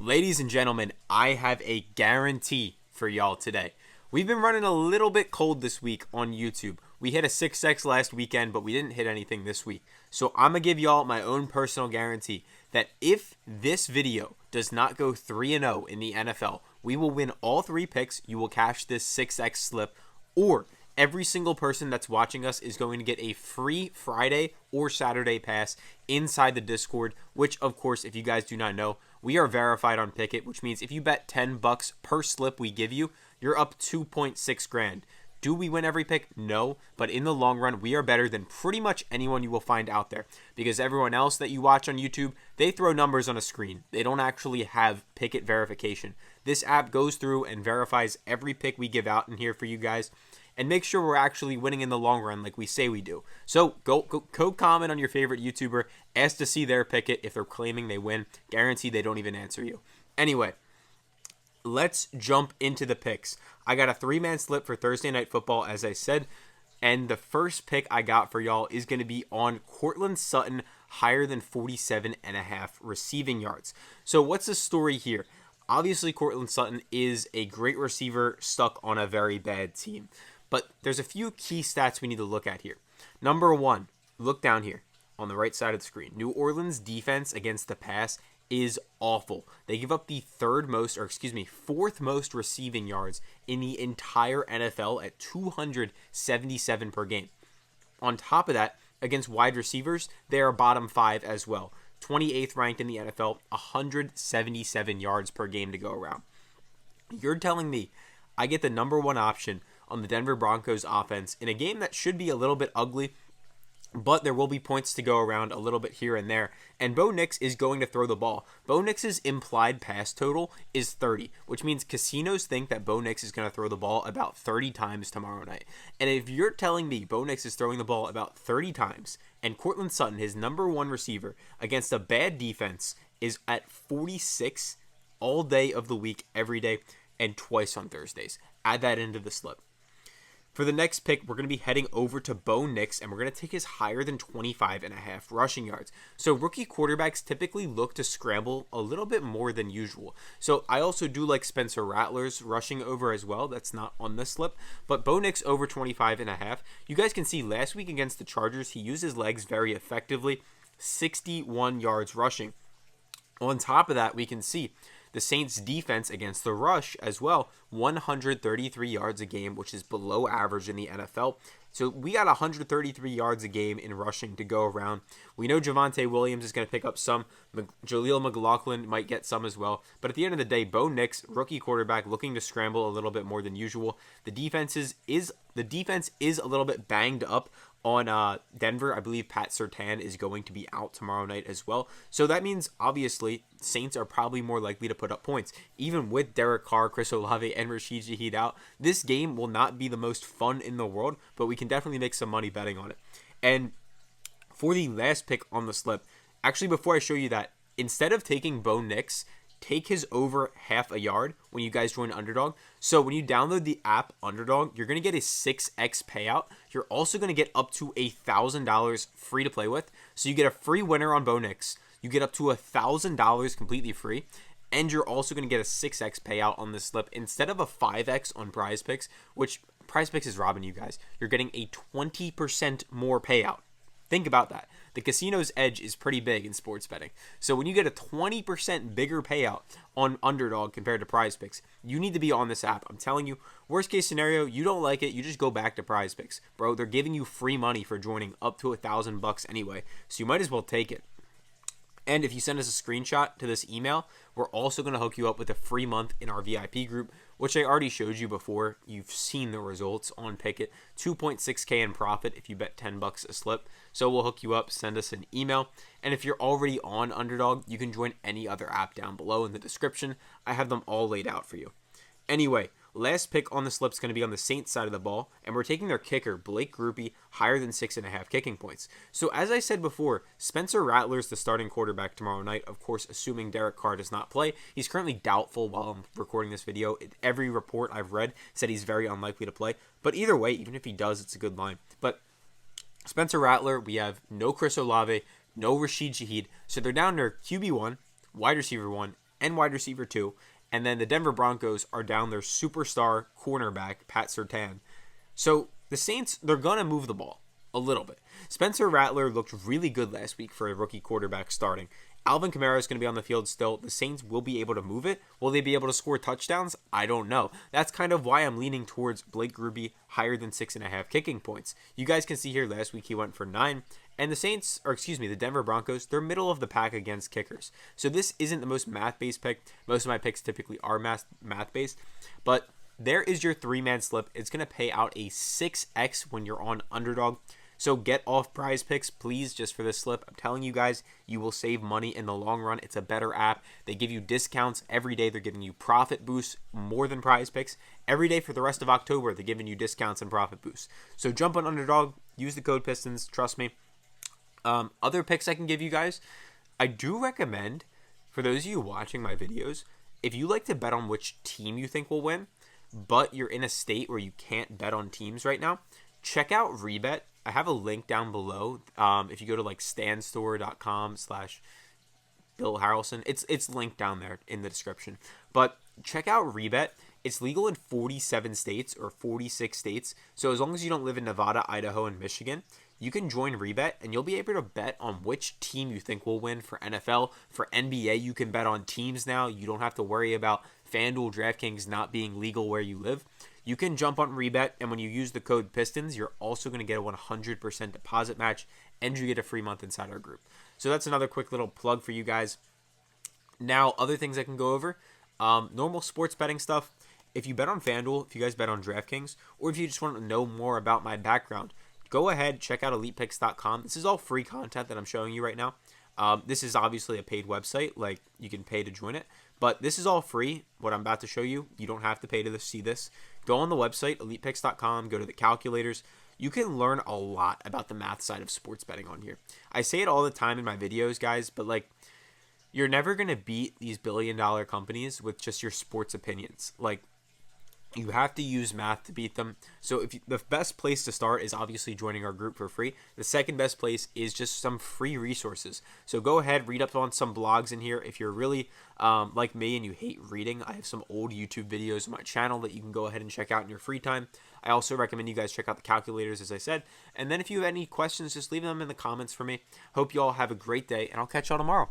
Ladies and gentlemen, I have a guarantee for y'all today. We've been running a little bit cold this week on YouTube. We hit a 6x last weekend, but we didn't hit anything this week. So I'm going to give y'all my own personal guarantee that if this video does not go 3-0 in the NFL, we will win all three picks. You will cash this 6x slip, or every single person that's watching us is going to get a free Friday or Saturday pass inside the Discord, which, of course, if you guys do not know, we are verified on Pick'It, which means if you bet $10 per slip we give you, you're up 2.6 grand. Do we win every pick? No, but in the long run, we are better than pretty much anyone you will find out there, because everyone else that you watch on YouTube, they throw numbers on a screen. They don't actually have Pick'It verification. This app goes through and verifies every pick we give out in here for you guys, and make sure we're actually winning in the long run like we say we do. So go comment on your favorite YouTuber, ask to see their Pick'It. If they're claiming they win, guarantee they don't even answer you. Anyway, let's jump into the picks. I got a 3-man slip for Thursday Night Football, as I said, and the first pick I got for y'all is going to be on Courtland Sutton, higher than 47.5 receiving yards. So what's the story here? Obviously, Courtland Sutton is a great receiver stuck on a very bad team. But there's a few key stats we need to look at here. Number one, look down here on the right side of the screen. New Orleans defense against the pass is awful. They give up the fourth most receiving yards in the entire NFL at 277 per game. On top of that, against wide receivers, they are bottom 5 as well. 28th ranked in the NFL, 177 yards per game to go around. You're telling me I get the number one option on the Denver Broncos offense in a game that should be a little bit ugly, but there will be points to go around a little bit here and there, and Bo Nix is going to throw the ball. Bo Nix's implied pass total is 30, which means casinos think that Bo Nix is going to throw the ball about 30 times tomorrow night. And if you're telling me Bo Nix is throwing the ball about 30 times, and Courtland Sutton, his number one receiver, against a bad defense, is at 46 all day of the week, every day, and twice on Thursdays, add that into the slip. For the next pick, we're going to be heading over to Bo Nix, and we're going to take his higher than 25.5 rushing yards. So rookie quarterbacks typically look to scramble a little bit more than usual. So I also do like Spencer Rattler's rushing over as well. That's not on this slip. But Bo Nix over 25.5. You guys can see last week against the Chargers, he used his legs very effectively. 61 yards rushing. On top of that, we can see the Saints defense against the rush as well, 133 yards a game, which is below average in the NFL. So we got 133 yards a game in rushing to go around. We know Javonte Williams is going to pick up some. Jaleel McLaughlin might get some as well. But at the end of the day, Bo Nix, rookie quarterback, looking to scramble a little bit more than usual. The defense is a little bit banged up on Denver. I believe Pat Surtain is going to be out tomorrow night as well. So that means, obviously, Saints are probably more likely to put up points. Even with Derek Carr, Chris Olave, and Rashid Shaheed out, this game will not be the most fun in the world, but we can definitely make some money betting on it. And for the last pick on the slip, actually, before I show you that, instead of taking Bo Nix, take his over half a yard when you guys join Underdog. So when you download the app Underdog, you're going to get a 6x payout. You're also going to get up to $1,000 free to play with. So you get a free winner on Bo Nix. You get up to $1,000 completely free. And you're also going to get a 6x payout on this slip instead of a 5x on PrizePicks, which PrizePicks is robbing you guys. You're getting a 20% more payout. Think about that. The casino's edge is pretty big in sports betting. So when you get a 20% bigger payout on Underdog compared to PrizePicks, you need to be on this app. I'm telling you, worst case scenario, you don't like it, you just go back to PrizePicks. Bro, they're giving you free money for joining up to $1,000 anyway, so you might as well take it. And if you send us a screenshot to this email, we're also going to hook you up with a free month in our VIP group, which I already showed you before. You've seen the results on Pick'It. 2.6K in profit if you bet $10 a slip. So we'll hook you up, send us an email. And if you're already on Underdog, you can join any other app down below in the description. I have them all laid out for you. Anyway, last pick on the slip is going to be on the Saints side of the ball, and we're taking their kicker, Blake Grupe, higher than 6.5 kicking points. So as I said before, Spencer Rattler's the starting quarterback tomorrow night, of course, assuming Derek Carr does not play. He's currently doubtful while I'm recording this video. Every report I've read said he's very unlikely to play. But either way, even if he does, it's a good line. But Spencer Rattler, we have no Chris Olave, no Rashid Shaheed. So they're down to QB1, wide receiver 1, and wide receiver 2. And then the Denver Broncos are down their superstar cornerback, Pat Surtain. So the Saints, they're going to move the ball a little bit. Spencer Rattler looked really good last week for a rookie quarterback starting. Alvin Kamara is going to be on the field still. The Saints will be able to move it. Will they be able to score touchdowns? I don't know. That's kind of why I'm leaning towards Blake Grupe higher than 6.5 kicking points. You guys can see here last week he went for 9. And the Denver Broncos, they're middle of the pack against kickers. So this isn't the most math-based pick. Most of my picks typically are math-based. But there is your 3-man slip. It's going to pay out a 6x when you're on Underdog. So get off PrizePicks, please, just for this slip. I'm telling you guys, you will save money in the long run. It's a better app. They give you discounts every day. They're giving you profit boosts more than PrizePicks. Every day for the rest of October, they're giving you discounts and profit boosts. So jump on Underdog. Use the code PISTONS. Trust me. Other picks I can give you guys. I do recommend, for those of you watching my videos, if you like to bet on which team you think will win, but you're in a state where you can't bet on teams right now, check out Rebet. I have a link down below. If you go to like stanstore.com/Bill Harrelson, it's linked down there in the description. But check out Rebet. It's legal in 47 states or 46 states. So as long as you don't live in Nevada, Idaho, and Michigan, you can join Rebet and you'll be able to bet on which team you think will win for NFL. For NBA, you can bet on teams now. You don't have to worry about Fanduel, Draftkings not being legal where you live. You can jump on Rebet, and when you use the code PISTONS, you're also going to get a 100% deposit match, and you get a free month inside our group. So that's another quick little plug for you guys. Now, other things I can go over. Normal sports betting stuff. If you bet on Fanduel, if you guys bet on Draftkings, or if you just want to know more about my background, go ahead, check out ElitePicks.com. This is all free content that I'm showing you right now. This is obviously a paid website, like you can pay to join it, but this is all free. What I'm about to show you, you don't have to pay to see this. Go on the website, ElitePicks.com, go to the calculators. You can learn a lot about the math side of sports betting on here. I say it all the time in my videos, guys, but like, you're never going to beat these billion-dollar companies with just your sports opinions. Like, you have to use math to beat them. So the best place to start is obviously joining our group for free. The second best place is just some free resources. So go ahead, read up on some blogs in here. If you're really like me and you hate reading, I have some old YouTube videos on my channel that you can go ahead and check out in your free time. I also recommend you guys check out the calculators, as I said. And then if you have any questions, just leave them in the comments for me. Hope you all have a great day, and I'll catch y'all tomorrow.